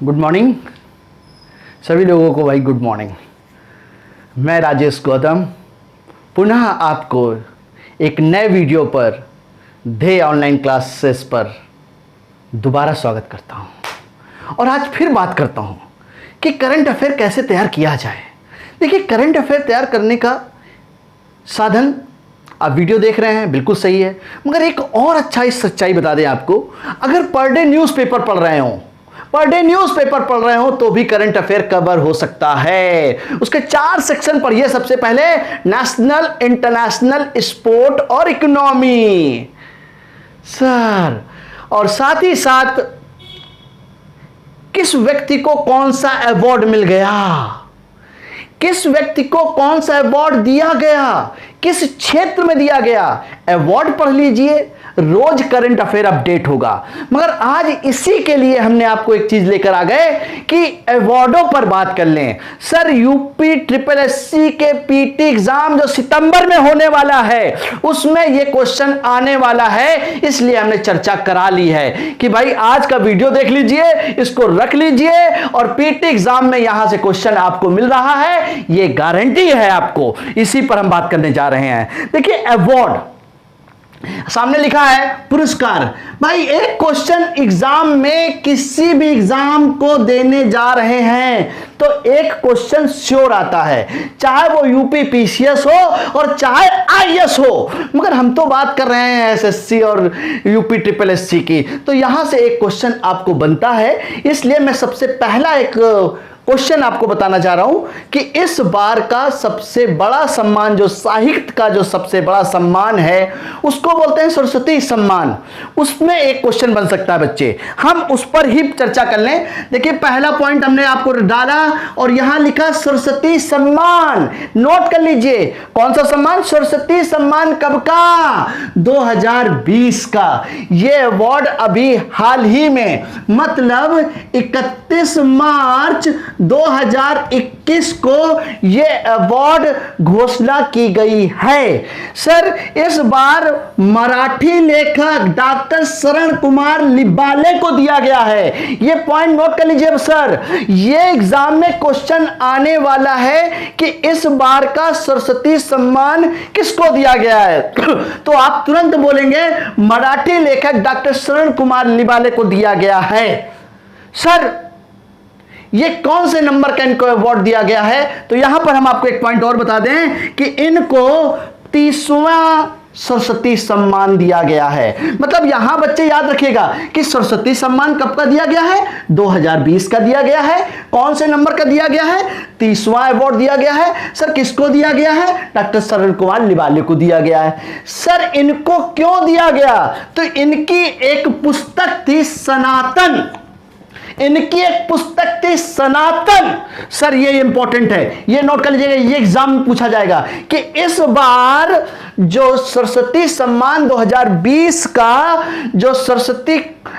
Good morning सभी लोगों को भाई, गुड मॉर्निंग। मैं राजेश गौतम पुनः आपको एक नए वीडियो पर ध्येय ऑनलाइन क्लासेस पर दोबारा स्वागत करता हूं और आज फिर बात करता हूं कि करंट अफेयर कैसे तैयार किया जाए। देखिए, करंट अफेयर तैयार करने का साधन आप वीडियो देख रहे हैं, बिल्कुल सही है, मगर एक और सच्चाई बता दें आपको। अगर पर डे न्यूज़पेपर पढ़ रहे हो तो भी करंट अफेयर कवर हो सकता है। उसके 4 सेक्शन पढ़िए। सबसे पहले नेशनल, इंटरनेशनल, स्पोर्ट और इकोनॉमी सर, और साथ ही साथ किस व्यक्ति को कौन सा अवार्ड मिल गया, किस व्यक्ति को कौन सा अवार्ड दिया गया, किस क्षेत्र में दिया गया, अवार्ड पढ़ लीजिए। रोज करंट अफेयर अपडेट होगा। मगर आज इसी के लिए हमने आपको एक चीज लेकर आ गए कि अवार्डों पर बात कर लें। सर, यूपी ट्रिपल एससी के पीटी एग्जाम जो सितंबर में होने वाला है उसमें यह क्वेश्चन आने वाला है, इसलिए हमने चर्चा करा ली है कि भाई आज का वीडियो देख लीजिए, इसको रख लीजिए और पीटी एग्जाम में यहां से क्वेश्चन आपको मिल रहा है, यह गारंटी है आपको। इसी पर हम बात करने जा रहे हैं। देखिए, अवार्ड सामने लिखा है, पुरस्कार। भाई, एक क्वेश्चन एग्जाम में किसी भी एग्जाम को देने जा रहे हैं तो एक क्वेश्चन श्योर आता है, चाहे वो यूपी पीसीएस हो और चाहे आईएएस हो। मगर हम तो बात कर रहे हैं एसएससी और यूपी ट्रिपल एससी की, तो यहां से एक क्वेश्चन आपको बनता है। इसलिए मैं सबसे पहला एक क्वेश्चन आपको बताना चाह रहा हूं कि इस बार का सबसे बड़ा सम्मान, जो साहित्य का जो सबसे बड़ा सम्मान है, उसको बोलते हैं सरस्वती सम्मान। उसमें एक क्वेश्चन बन सकता है बच्चे, हम उस पर ही चर्चा कर लें। देखिए, पहला पॉइंट हमने आपको डाला और यहां लिखा सरस्वती सम्मान। नोट कर लीजिए, कौन सा सम्मान? सरस्वती सम्मान। कब का? 2020 का। यह अवार्ड अभी हाल ही में, मतलब 31 मार्च 2021 को यह अवार्ड घोषणा की गई है। सर, इस बार मराठी लेखक डॉक्टर शरण कुमार लिबाले को दिया गया है। यह पॉइंट नोट कर लीजिए सर, यह एग्जाम में क्वेश्चन आने वाला है कि इस बार का सरस्वती सम्मान किसको दिया गया है। तो आप तुरंत बोलेंगे मराठी लेखक डॉक्टर शरण कुमार लिबाले को दिया गया है। सर, ये कौन से नंबर का इनको अवार्ड दिया गया है? तो यहां पर हम आपको एक पॉइंट और बता दें कि इनको 30वां सरस्वती सम्मान दिया गया है। मतलब यहां बच्चे याद रखिएगा कि सरस्वती सम्मान कब का दिया गया है? 2020 का दिया गया है। कौन से नंबर का दिया गया है? 30वां अवार्ड दिया गया है। सर, किसको दिया गया है? डॉक्टर शरण कुमार लिबाले को दिया गया है। सर, इनको क्यों दिया गया? तो इनकी एक पुस्तक थी सनातन, इनकी एक पुस्तक थी सनातन। सर, ये इंपॉर्टेंट है, ये नोट कर लीजिएगा, ये एग्जाम में पूछा जाएगा कि इस बार जो सरस्वती सम्मान 2020 का जो सरस्वती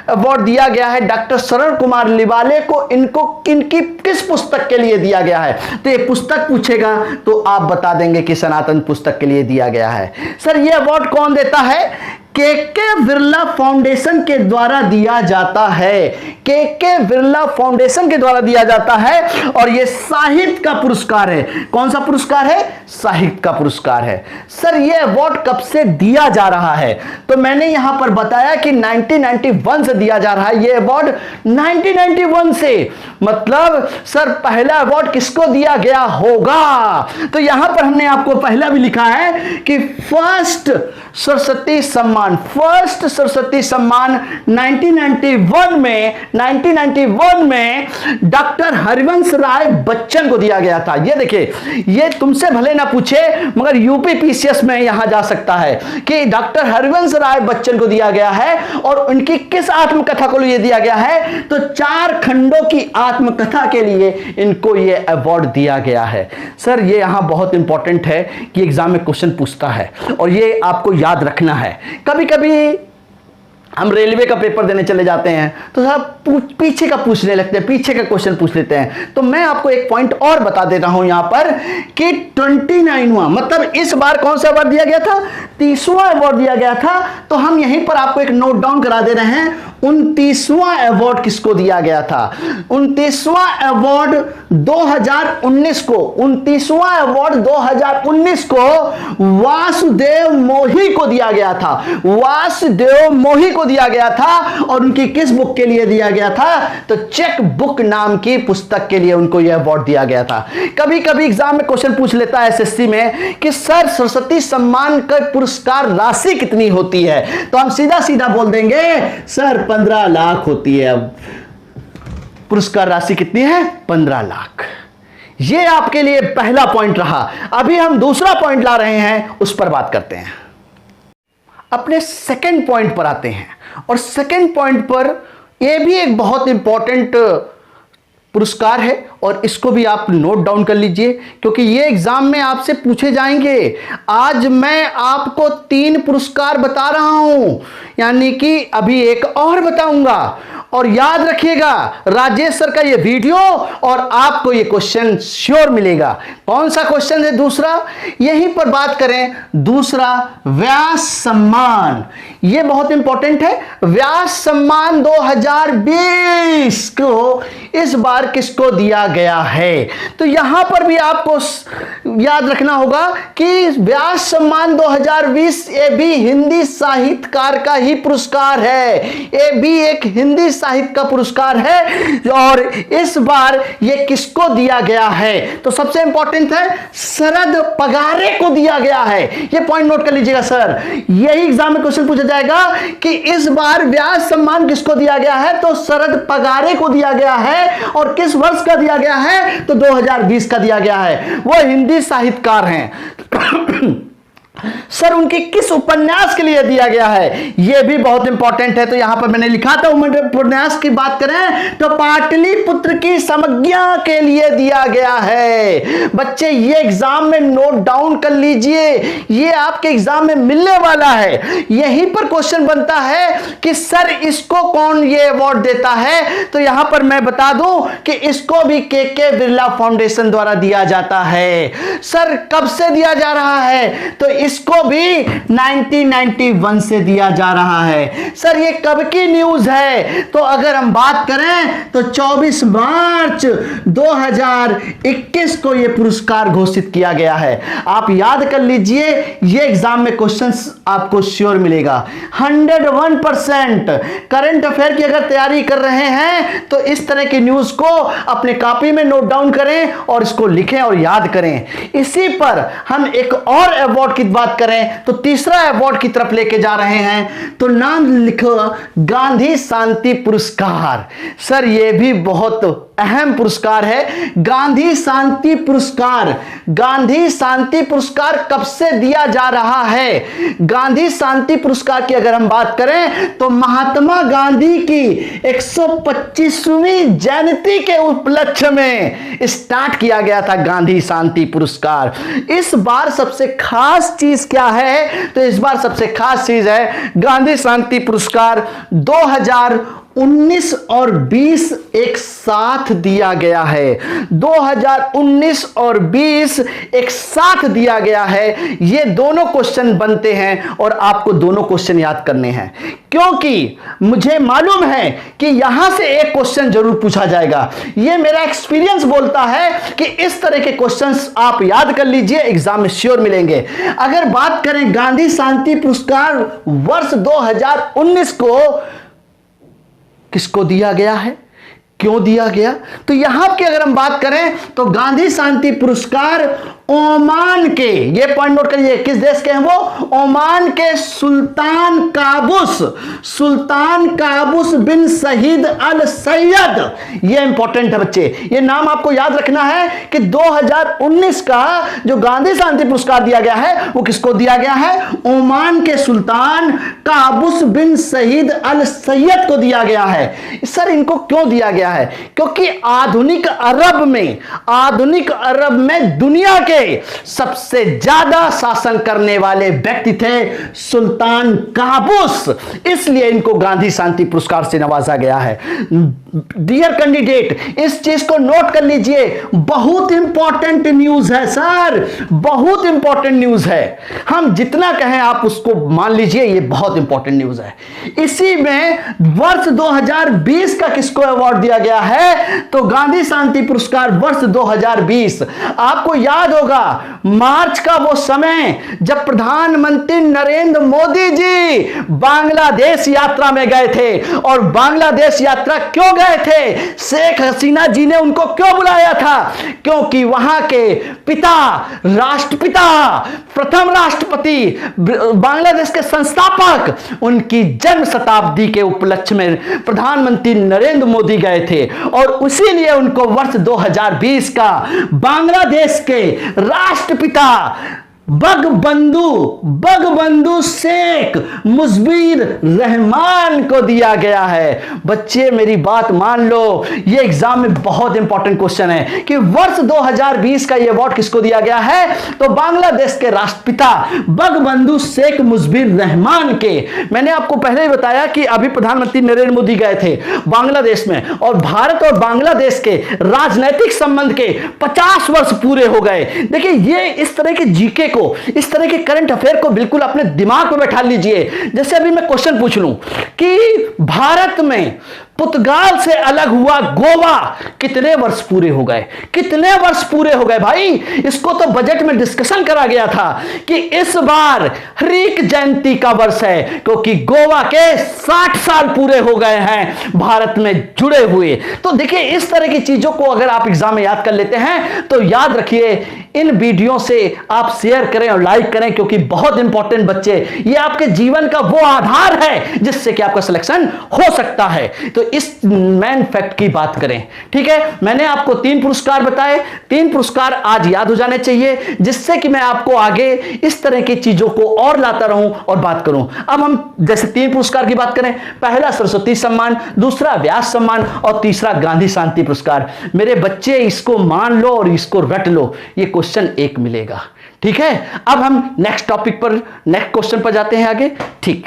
अवार्ड दिया गया है डॉक्टर शरण कुमार लिबाले को, इनको इनकी किस पुस्तक के लिए दिया गया है? तो ये पुस्तक पूछेगा तो आप बता देंगे कि सनातन पुस्तक के लिए दिया गया है। सर, ये अवार्ड कौन देता है? के बिरला फाउंडेशन के द्वारा दिया जाता है। के बिरला फाउंडेशन के द्वारा दिया जाता है और यह साहित्य का पुरस्कार है। कौन सा पुरस्कार है? साहित्य का पुरस्कार है। सर, यह अवार्ड कब से दिया जा रहा है? तो मैंने यहां पर बताया कि 1991 से दिया जा रहा है। यह अवार्ड 1991 से, मतलब सर पहला अवार्ड किसको दिया गया होगा? तो यहां पर हमने आपको पहला भी लिखा है कि फर्स्ट सरस्वती सम्मान, फर्स्ट सरस्वती सम्मान 1991 में डॉक्टर हरिवंश राय बच्चन को दिया गया था। ये देखिए, ये तुमसे भले ना पूछे मगर यूपी पीसीएस में यहां जा सकता है कि डॉक्टर हरिवंश राय बच्चन को दिया गया है और उनकी किस आत्मकथा को लिए दिया गया है? तो 4 खंडों की आत्मकथा के लिए इनको यह अवार्ड दिया गया है। सर, ये यहां बहुत इंपॉर्टेंट है कि एग्जाम में क्वेश्चन पूछता है और ये आपको याद रखना है। कभी कभी हम रेलवे का पेपर देने चले जाते हैं तो साहब पीछे का पूछने लगते हैं, पीछे का क्वेश्चन पूछ लेते हैं। तो मैं आपको एक पॉइंट और बता देता हूं यहां पर कि 29वां, मतलब इस बार कौन सा अवार्ड दिया गया था? 29वां अवार्ड दिया गया था। तो हम यहीं पर आपको एक नोट डाउन करा दे रहे हैं, 29वां अवार्ड किसको दिया गया था। 29वां अवार्ड 2019 को, 29वां अवार्ड 2019 को वासुदेव मोही को दिया गया था। वासुदेव मोही को दिया गया था और उनकी किस बुक के लिए दिया गया था, तो चेक बुक नाम की पुस्तक के लिए उनको यह अवार्ड दिया गया था। कभी कभी एग्जाम में क्वेश्चन पूछ लेता है एसएससी में कि सर सरस्वती सम्मान का पुरस्कार राशि कितनी होती है, तो हम सीधा सीधा बोल देंगे सर 15 लाख होती है। पुरस्कार राशि कितनी है, 15 लाख। यह आपके लिए पहला पॉइंट रहा। अभी हम दूसरा पॉइंट ला रहे हैं, उस पर बात करते हैं। अपने सेकंड पॉइंट पर आते हैं, और सेकंड पॉइंट पर यह भी एक बहुत इंपॉर्टेंट पुरस्कार है, और इसको भी आप नोट डाउन कर लीजिए क्योंकि ये एग्जाम में आपसे पूछे जाएंगे। आज मैं आपको 3 पुरस्कार बता रहा हूं, यानी कि अभी एक और बताऊंगा, और याद रखिएगा राजेश सर का ये वीडियो और आपको ये क्वेश्चन श्योर मिलेगा। कौन सा क्वेश्चन है दूसरा, यहीं पर बात करें। दूसरा व्यास सम्मान, ये बहुत इंपॉर्टेंट है। व्यास सम्मान 2020 को इस बार किसको दिया गया है, तो यहां पर भी आपको याद रखना होगा कि व्यास सम्मान 2020 ये भी हिंदी साहित्यकार का ही पुरस्कार है। ये भी एक हिंदी साहित्य का पुरस्कार है, और इस बार ये किसको दिया गया है, तो सबसे इंपॉर्टेंट है शरद पगारे को दिया गया है। ये पॉइंट नोट कर लीजिएगा सर, यही एग्जाम में क्वेश्चन पूछा जाएगा कि इस बार व्यास सम्मान किसको दिया गया है, तो शरद पगारे को दिया गया है। और किस वर्ष का दिया गया है, तो 2020 का दिया गया है। वो हिंदी साहित्यकार हैं। सर उनके किस उपन्यास के लिए दिया गया है, यह भी बहुत इंपॉर्टेंट है। तो यहां पर मैंने लिखा था उपन्यास की बात करें तो पाटलिपुत्र की समज्ञा के लिए दिया गया है। बच्चे ये एग्जाम में नोट डाउन कर लीजिए, ये आपके एग्जाम में मिलने वाला है। यहीं पर क्वेश्चन बनता है कि सर इसको कौन ये अवार्ड देता है, तो यहां पर मैं बता दूं कि इसको भी के बिरला फाउंडेशन द्वारा दिया जाता है। सर कब से दिया जा रहा है, तो इसको भी 1991 से दिया जा रहा है। सर ये कब की न्यूज है, तो अगर हम बात करें तो 24 मार्च 2021 को यह पुरस्कार घोषित किया गया है। आप याद कर लीजिए, यह एग्जाम में क्वेश्चंस आपको श्योर मिलेगा। 101% करंट अफेयर की अगर तैयारी कर रहे हैं तो इस तरह की न्यूज को अपने कॉपी में नोट डाउन करें और इसको लिखें और याद करें। इसी पर हम एक और अवार्ड की बात करें तो तीसरा अवार्ड की तरफ लेके जा रहे हैं, तो नाम लिखो गांधी शांति पुरस्कार। सर यह भी बहुत अहम पुरस्कार है, गांधी शांति पुरस्कार। गांधी शांति पुरस्कार कब से दिया जा रहा है, गांधी शांति पुरस्कार की अगर हम बात करें तो महात्मा गांधी की 125वीं जयंती के उपलक्ष्य में स्टार्ट किया गया था गांधी शांति पुरस्कार। इस बार सबसे खास चीज क्या है, तो इस बार सबसे खास चीज है गांधी शांति पुरस्कार 2019 और 20 एक साथ दिया गया है। 2019 और 20 एक साथ दिया गया है। ये दोनों क्वेश्चन बनते हैं और आपको दोनों क्वेश्चन याद करने हैं, क्योंकि मुझे मालूम है कि यहां से एक क्वेश्चन जरूर पूछा जाएगा। ये मेरा एक्सपीरियंस बोलता है कि इस तरह के क्वेश्चंस आप याद कर लीजिए, एग्जाम में श्योर मिलेंगे। अगर बात करें गांधी शांति पुरस्कार वर्ष 2019 को किसको दिया गया है, क्यों दिया गया, तो यहां की अगर हम बात करें तो गांधी शांति पुरस्कार ओमान के, ये पॉइंट नोट करिए, किस देश के हैं वो, ओमान के सुल्तान काबूस बिन सईद अल सैयद। ये इंपॉर्टेंट है बच्चे, ये नाम आपको याद रखना है कि 2019 का जो गांधी शांति पुरस्कार दिया गया है वो किसको दिया गया है, ओमान के सुल्तान काबूस बिन सईद अल सैयद को दिया गया है। सर इनको क्यों दिया गया है, क्योंकि आधुनिक अरब में दुनिया के सबसे ज्यादा शासन करने वाले व्यक्ति थे सुल्तान काबूस, इसलिए इनको गांधी शांति पुरस्कार से नवाजा गया है। डियर कैंडिडेट, इस चीज को नोट कर लीजिए, बहुत इंपॉर्टेंट न्यूज है सर, बहुत इंपॉर्टेंट न्यूज है। हम जितना कहें आप उसको मान लीजिए, ये बहुत इंपॉर्टेंट न्यूज है। इसी में वर्ष 2020 का किसको अवार्ड दिया गया है? तो गांधी शांति पुरस्कार वर्ष 2020। आपको याद होगा मार्च का वो समय जब प्रधानमंत्री नरेंद्र मोदी जी बांग्लादेश यात्रा में गए थे। और बांग्लादेश यात्रा क्यों गए थे? शेख हसीना जी ने उनको क्यों बुलाया था? क्योंकि वहां के पिता, राष्ट्रपिता, प्रथम राष्ट्रपति, बांग्लादेश के संस्थापक, उनकी जन्म शताब्दी के उपलक्ष्य में प्रधानमंत्री नरेंद्र मोदी गए थे। और उसी लिए उनको वर्ष 2020 का बांग्लादेश के राष्ट्रपिता बगबंधु शेख मुजीबुर रहमान को दिया गया है। बच्चे मेरी बात मान लो, ये एग्जाम में बहुत इंपॉर्टेंट क्वेश्चन है कि वर्ष 2020 का ये अवार्ड किसको दिया गया है? तो बांग्लादेश के राष्ट्रपिता बगबंधु शेख मुजीबुर रहमान के। मैंने आपको पहले ही बताया कि अभी प्रधानमंत्री नरेंद्र मोदी गए थे बांग्लादेश में, और भारत और बांग्लादेश के राजनैतिक संबंध के 50 वर्ष पूरे हो गए। देखिए, ये इस तरह के जीके को, इस तरह के करंट अफेयर को बिल्कुल अपने दिमाग में बैठा लीजिए। जैसे अभी मैं क्वेश्चन पूछ लूं कि भारत में पुर्तगाल से अलग हुआ गोवा कितने वर्ष पूरे हो गए? कितने वर्ष पूरे हो गए भाई? इसको तो बजट में डिस्कशन करा गया था कि इस बार हरीक जयंती का वर्ष है, क्योंकि गोवा के 60 साल पूरे हो गए हैं भारत में जुड़े हुए। तो देखिए, इस तरह की चीजों को अगर आप एग्जाम में याद कर लेते हैं तो याद रखिए, इन वीडियो से आप शेयर करें और लाइक करें, क्योंकि बहुत इंपॉर्टेंट बच्चे, ये आपके जीवन का वो आधार है जिससे कि आपका सिलेक्शन हो सकता है। तो इस मेन फैक्ट की बात करें, ठीक है। मैंने आपको 3 पुरस्कार बताए, 3 पुरस्कार आज याद हो जाने चाहिए, जिससे कि मैं आपको आगे इस तरह की चीजों को और लाता रहूं और बात करूं। अब हम जैसे 3 पुरस्कार की बात करें, पहला सरस्वती सम्मान, दूसरा व्यास सम्मान और तीसरा गांधी शांति पुरस्कार। मेरे बच्चे, इसको मान लो और इसको रट लो, ये क्वेश्चन 1 मिलेगा, ठीक है। अब हम नेक्स्ट टॉपिक पर, नेक्स्ट क्वेश्चन पर जाते हैं आगे, ठीक।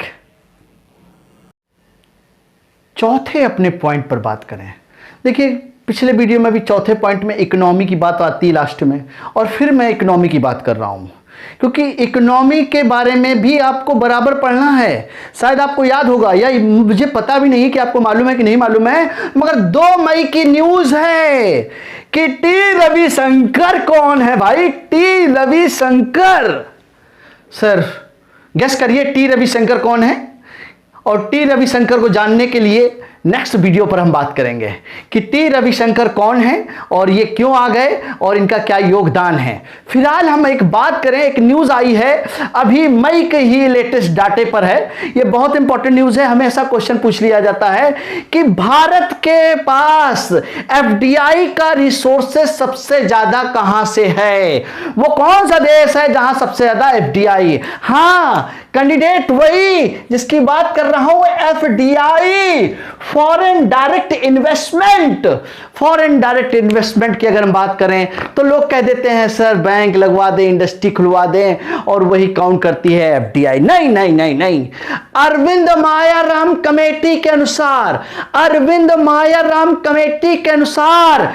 चौथे अपने पॉइंट पर बात करें। देखिए, पिछले वीडियो में भी चौथे पॉइंट में इकोनॉमी की बात आती है लास्ट में, और फिर मैं इकोनॉमी की बात कर रहा हूं, क्योंकि इकोनॉमी के बारे में भी आपको बराबर पढ़ना है। शायद आपको याद होगा, या मुझे पता भी नहीं कि आपको मालूम है कि नहीं मालूम है, मगर 2 मई की न्यूज है कि टी रविशंकर कौन है भाई? टी रविशंकर। सर गेस करिए टी रविशंकर कौन है? और टी रविशंकर को जानने के लिए नेक्स्ट वीडियो पर हम बात करेंगे कि टी रविशंकर कौन है और ये क्यों आ गए और इनका क्या योगदान है। फिलहाल हम एक बात करें, एक न्यूज आई है अभी मई के ही लेटेस्ट डाटे पर है, ये बहुत इंपॉर्टेंट न्यूज है। हमेशा क्वेश्चन पूछ लिया जाता है कि भारत के पास एफडीआई का रिसोर्सेस सबसे ज्यादा कहां से है? वो कौन सा देश है जहां सबसे ज्यादा एफडीआई? हाँ कैंडिडेट, वही जिसकी बात कर रहा हूं, FDI, foreign direct investment. Foreign direct investment की अगर हम बात करें तो लोग कह देते हैं सर बैंक लगवा दें, इंडस्ट्री खुलवा दें और वही काउंट करती है एफडीआई। नहीं नहीं नहीं नहीं, अरविंद मायाराम कमेटी के अनुसार, अरविंद मायाराम कमेटी के अनुसार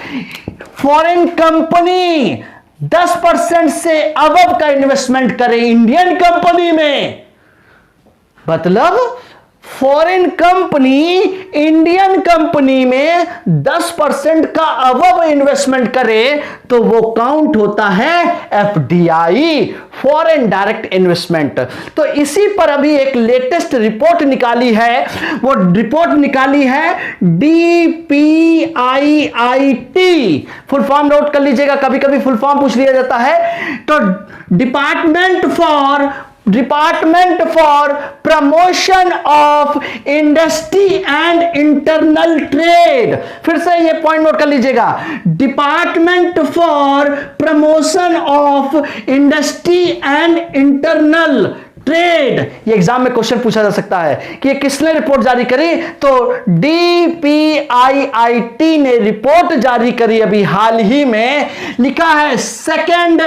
फॉरेन कंपनी 10% से अबव का इन्वेस्टमेंट करे इंडियन कंपनी में, मतलब फॉरेन कंपनी इंडियन कंपनी में 10% का अबव इन्वेस्टमेंट करे तो वो काउंट होता है एफडीआई, फॉरेन डायरेक्ट इन्वेस्टमेंट। तो इसी पर अभी एक लेटेस्ट रिपोर्ट निकाली है, वो रिपोर्ट निकाली है DPIIT, फुल फॉर्म नोट कर लीजिएगा, कभी कभी फुल फॉर्म पूछ लिया जाता है। तो department for promotion of industry and internal trade. फिर से ये पॉइंट नोट कर लीजिएगा, department for promotion of industry and internal trade, ये एग्जाम में क्वेश्चन पूछा जा सकता है कि ये किसने रिपोर्ट जारी करी, तो DPIIT ने रिपोर्ट जारी करी अभी हाल ही में, लिखा है second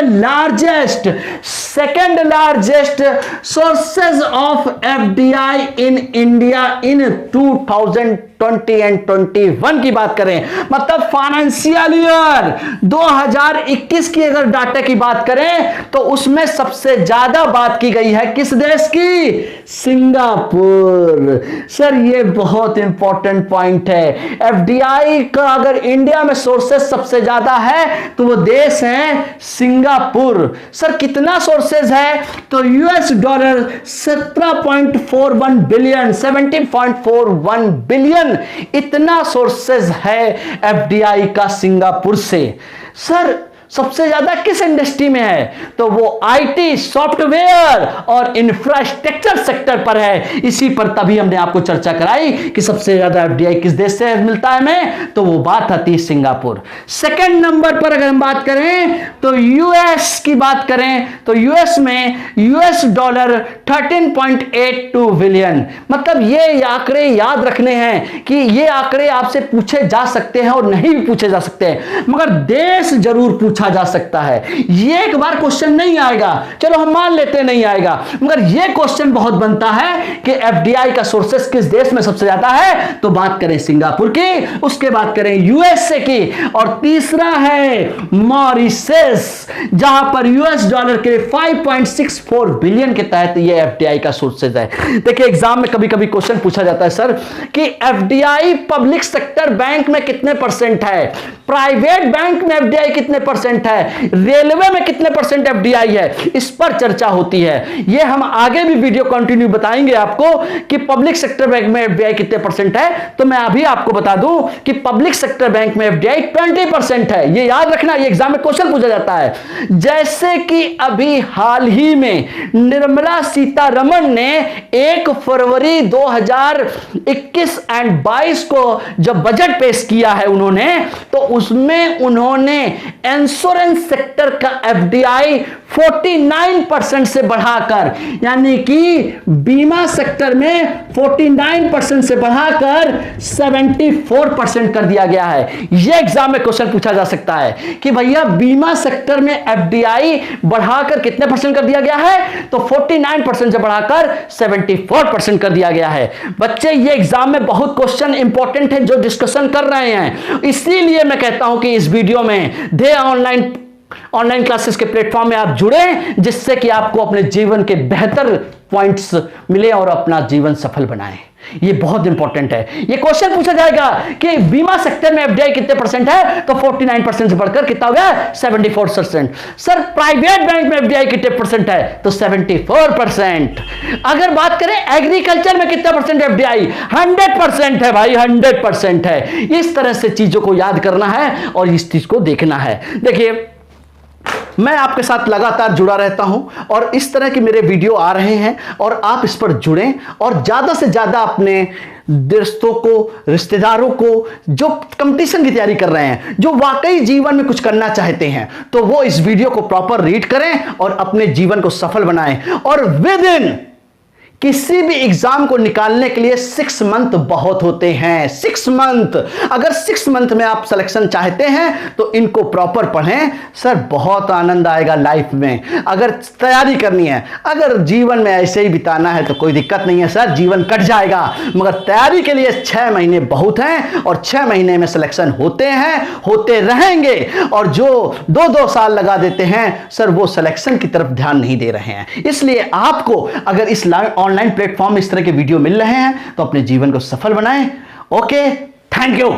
largest sources of FDI in India in 2020 and 21 की बात करें, मतलब फाइनेंशियल ईयर 2021 की अगर डाटा की बात करें तो उसमें सबसे ज्यादा बात की गई है किस देश की, सिंगापुर। सर ये बहुत इंपॉर्टेंट पॉइंट है, FDI का अगर इंडिया में सोर्सेस सबसे ज्यादा है तो वो देश है सिंगापुर। सर कितना सोर्सेस है, तो US डॉलर 17.41 बिलियन, 17.41 बिलियन, इतना सोर्सेज है FDI का सिंगापुर से। सर सबसे ज्यादा किस इंडस्ट्री में है, तो वो IT, सॉफ्टवेयर और इंफ्रास्ट्रक्चर सेक्टर पर है। इसी पर तभी हमने आपको चर्चा कराई कि सबसे ज्यादा FDI किस देश से मिलता है हमें, तो वो बात आती है सिंगापुर। सेकंड नंबर पर अगर हम बात करें तो US की बात करें तो US में US डॉलर 13.82 बिलियन, मतलब ये आंकड़े याद रखने हैं कि ये आंकड़े आपसे पूछे जा सकते हैं और नहीं भी पूछे जा सकते हैं, मगर देश जरूर पूछा जा सकता है। ये एक बार क्वेश्चन नहीं आएगा, चलो हम मान लेते नहीं आएगा, मगर ये क्वेश्चन बहुत बनता है कि FDI का सोर्सेस किस देश में सबसे ज्यादा है, तो बात करें सिंगापुर की, उसके बाद करें USA की, और तीसरा है मॉरिशस, जहां पर US डॉलर के 5.64 बिलियन के तहत ये FDI का सोर्सेस है। देखिए एग्जाम में कभी कभी क्वेश्चन पूछा जाता है सर कि FDI पब्लिक सेक्टर बैंक में कितने परसेंट है, प्राइवेट बैंक में FDI कितने परसेंट है, रेलवे में कितने परसेंट FDI है, इस पर चर्चा होती है। ये हम आगे भी वीडियो कंटिन्यू बताएंगे आपको कि पब्लिक सेक्टर बैंक में FDI कितने परसेंट है। तो मैं अभी आपको बता दूं कि पब्लिक सेक्टर बैंक में FDI 20% है, ये याद रखना, ये एग्जाम में क्वेश्चन पूछा जाता है। जैसे कि अभी हाल ही में निर्मला सीतारमण ने 1 फरवरी 2021 एंड 22 को जब बजट पेश किया है उन्होंने, तो उसमें उन्होंने इंश्योरेंस सेक्टर का FDI 49% से बढ़ाकर, यानी कि बीमा सेक्टर में 49% से बढ़ाकर 74% कर दिया गया है। यह एग्जाम में क्वेश्चन पूछा जा सकता है कि भैया बीमा सेक्टर में FDI बढ़ाकर कितने परसेंट कर दिया गया है, तो 49% से बढ़ाकर 74% कर दिया गया है। बच्चे ये एग्जाम में बहुत क्वेश्चन इंपॉर्टेंट है जो डिस्कशन कर रहे हैं, इसीलिए मैं कहता हूं कि इस वीडियो में दे ऑनलाइन क्लासेस के प्लेटफॉर्म में आप जुड़े, जिससे कि आपको अपने जीवन के बेहतर पॉइंट्स मिले और अपना जीवन सफल बनाएं। ये बहुत इंपॉर्टेंट है। ये क्वेश्चन पूछा जाएगा कि बीमा सेक्टर में FDI कितने परसेंट है, तो 49% से बढ़कर कितना हो गया, 74%। सर प्राइवेट बैंक में FDI कितने परसेंट है, तो 74%। अगर बात करें एग्रीकल्चर में कितना परसेंट FDI, 100% है भाई, 100% है। इस तरह से चीजों को याद करना है और इस चीज को देखना है। देखिए मैं आपके साथ लगातार जुड़ा रहता हूं और इस तरह के मेरे वीडियो आ रहे हैं और आप इस पर जुड़ें और ज्यादा से ज्यादा अपने दोस्तों को, रिश्तेदारों को जो कंपटीशन की तैयारी कर रहे हैं, जो वाकई जीवन में कुछ करना चाहते हैं, तो वो इस वीडियो को प्रॉपर रीड करें और अपने जीवन को सफल बनाएं। और विद इन किसी भी एग्जाम को निकालने के लिए 6 मंथ बहुत होते हैं, 6 मंथ। अगर 6 मंथ में आप सिलेक्शन चाहते हैं तो इनको प्रॉपर पढ़ें, सर बहुत आनंद आएगा लाइफ में। अगर तैयारी करनी है, अगर जीवन में ऐसे ही बिताना है तो कोई दिक्कत नहीं है सर, जीवन कट जाएगा, मगर तैयारी के लिए 6 महीने बहुत हैं और 6 महीने में सिलेक्शन होते हैं, होते रहेंगे। और जो 2-2 साल लगा देते हैं सर, वो सिलेक्शन की तरफ ध्यान नहीं दे रहे हैं। इसलिए आपको अगर इस ऑनलाइन प्लेटफॉर्म में इस तरह के वीडियो मिल रहे हैं तो अपने जीवन को सफल बनाएं। Okay, thank you.